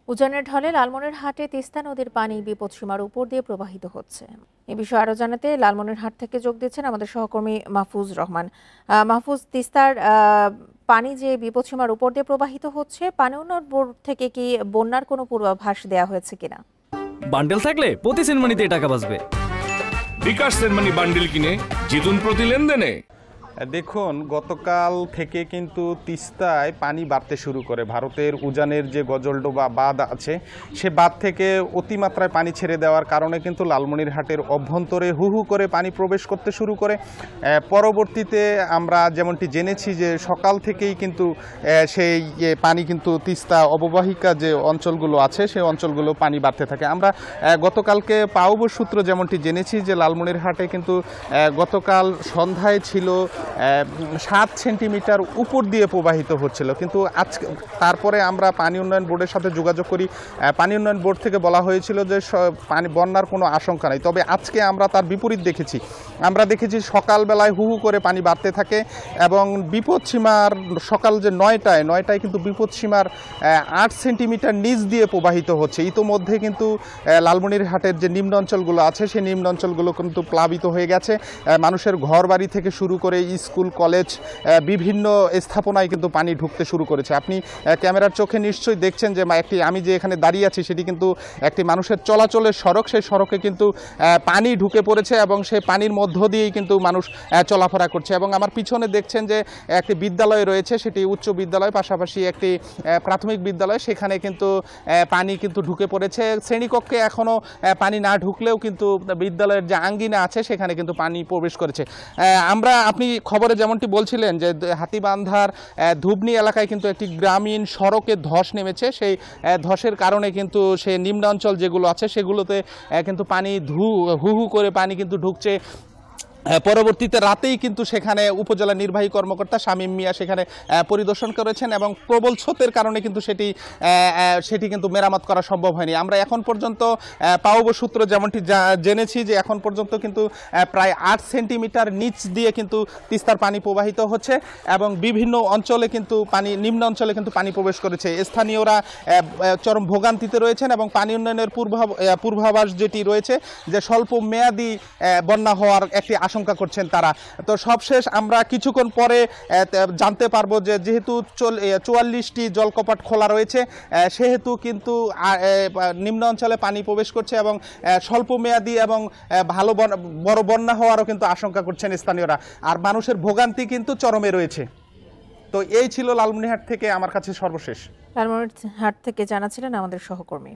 উজানের ঢলে লালমনিরহাটে তিস্তা নদীর পানি বিপদসীমার উপর দিয়ে প্রবাহিত হচ্ছে। এ বিষয়ে আরো জানাতে লালমনিরহাট থেকে যোগ দিচ্ছেন আমাদের সহকর্মী মাহফুজ রহমান। মাহফুজ, তিস্তার পানি যে বিপদসীমার উপর দিয়ে প্রবাহিত হচ্ছে, পানি উন্নয়ন বোর্ড থেকে কি বন্যার কোনো পূর্বাভাস দেওয়া হয়েছে কিনা? বান্ডেল থাকলে প্রতি সেনমানিতে টাকা বাঁচবে। বিকাশ সেনমানি বান্ডেল কিনে জিতুন প্রতি লেনদেনে। দেখুন, গতকাল থেকে কিন্তু তিস্তায় পানি বাড়তে শুরু করে। ভারতের উজানের যে গজলডোবা বাঁধ আছে, সে বাঁধ থেকে অতিমাত্রায় পানি ছেড়ে দেওয়ার কারণে কিন্তু লালমনিরহাটের অভ্যন্তরে হু হু করে পানি প্রবেশ করতে শুরু করে। পরবর্তীতে আমরা যেমনটি জেনেছি যে সকাল থেকেই কিন্তু সেই পানি কিন্তু তিস্তা অববাহিকা যে অঞ্চলগুলো আছে সেই অঞ্চলগুলো পানি বাড়তে থাকে। আমরা গতকালকে পাওবো সূত্র যেমনটি জেনেছি যে লালমনিরহাটে কিন্তু গতকাল সন্ধ্যায় ছিল 7 সেন্টিমিটার উপর দিয়ে প্রবাহিত হচ্ছিল, কিন্তু আজকে তারপরে আমরা পানি উন্নয়ন বোর্ডের সাথে যোগাযোগ করি। পানি উন্নয়ন বোর্ড থেকে বলা হয়েছিল যে পানি বন্যার কোনো আশঙ্কা নেই। তবে আজকে আমরা তার বিপরীত দেখেছি। আমরা দেখেছি সকালবেলায় হু হু করে পানি বাড়তে থাকে এবং বিপদসীমার সকাল যে 9টায় কিন্তু বিপদসীমার 8 সেন্টিমিটার নিচ দিয়ে প্রবাহিত হচ্ছে। ইতোমধ্যে কিন্তু লালমনিরহাটের যে নিম্ন অঞ্চলগুলো আছে সেই নিম্ন অঞ্চলগুলো কিন্তু প্লাবিত হয়ে গেছে। মানুষের ঘর বাড়ি থেকে শুরু করে স্কুল, কলেজ, বিভিন্ন স্থাপনায় কিন্তু পানি ঢুকতে শুরু করেছে। আপনি ক্যামেরার চোখে নিশ্চয়ই দেখছেন যে আমি যে এখানে দাঁড়িয়ে আছি সেটি কিন্তু একটি মানুষের চলাচলের সড়ক। সেই সড়কে কিন্তু পানি ঢুকে পড়েছে এবং সেই পানির মধ্য দিয়েই কিন্তু মানুষ চলাফেরা করছে। এবং আমার পিছনে দেখছেন যে একটি বিদ্যালয় রয়েছে, সেটি উচ্চ বিদ্যালয়, পাশাপাশি একটি প্রাথমিক বিদ্যালয়। সেখানে কিন্তু পানি কিন্তু ঢুকে পড়েছে। শ্রেণীকক্ষে এখনও পানি না ঢুকলেও কিন্তু বিদ্যালয়ের যে আঙ্গিনা আছে সেখানে কিন্তু পানি প্রবেশ করেছে। আপনি খবরে যেমনটি বলছিলেন যে হাতীবান্ধার ধুবনি এলাকায় কিন্তু একটি গ্রামীণ সড়কে ধস নেমেছে। সেই ধসের কারণে কিন্তু সে নিম্নাঞ্চল যেগুলো আছে সেগুলোতে কিন্তু পানি হু হু করে পানি কিন্তু ঢুকছে। পরবর্তীতে রাতেই কিন্তু সেখানে উপজেলা নির্বাহী কর্মকর্তা শামীম মিয়া সেখানে পরিদর্শন করেছেন এবং প্রবল স্রোতের কারণে কিন্তু সেটি কিন্তু মেরামত করা সম্ভব হয়নি। আমরা এখন পর্যন্ত পাওবো সূত্র যেমনটি জেনেছি যে এখন পর্যন্ত কিন্তু প্রায় 8 সেন্টিমিটার নিচ দিয়ে কিন্তু তিস্তার পানি প্রবাহিত হচ্ছে এবং বিভিন্ন অঞ্চলে কিন্তু নিম্ন অঞ্চলে কিন্তু পানি প্রবেশ করেছে। স্থানীয়রা চরম ভোগান্তিতে রয়েছেন এবং পানি উন্নয়নের পূর্বাভাস যেটি রয়েছে যে স্বল্প মেয়াদী বন্যা হওয়ার একটি আশঙ্কা করছেন তারা। তো সবশেষ আমরা কিছুক্ষণ পরে জানতে পারবো যে যেহেতু 44টি জলকপাট খোলা রয়েছে সেহেতু কিন্তু নিম্ন অঞ্চলে পানি প্রবেশ করছে এবং স্বল্প মেয়াদী এবং ভালো বড় বন্যা হওয়ারও কিন্তু আশঙ্কা করছেন স্থানীয়রা। আর মানুষের ভোগান্তি কিন্তু চরমে রয়েছে। তো এই ছিল লালমনিরহাট থেকে আমার কাছে সর্বশেষ। লালমনিরহাট থেকে জানাচ্ছিলেন আমাদের সহকর্মী।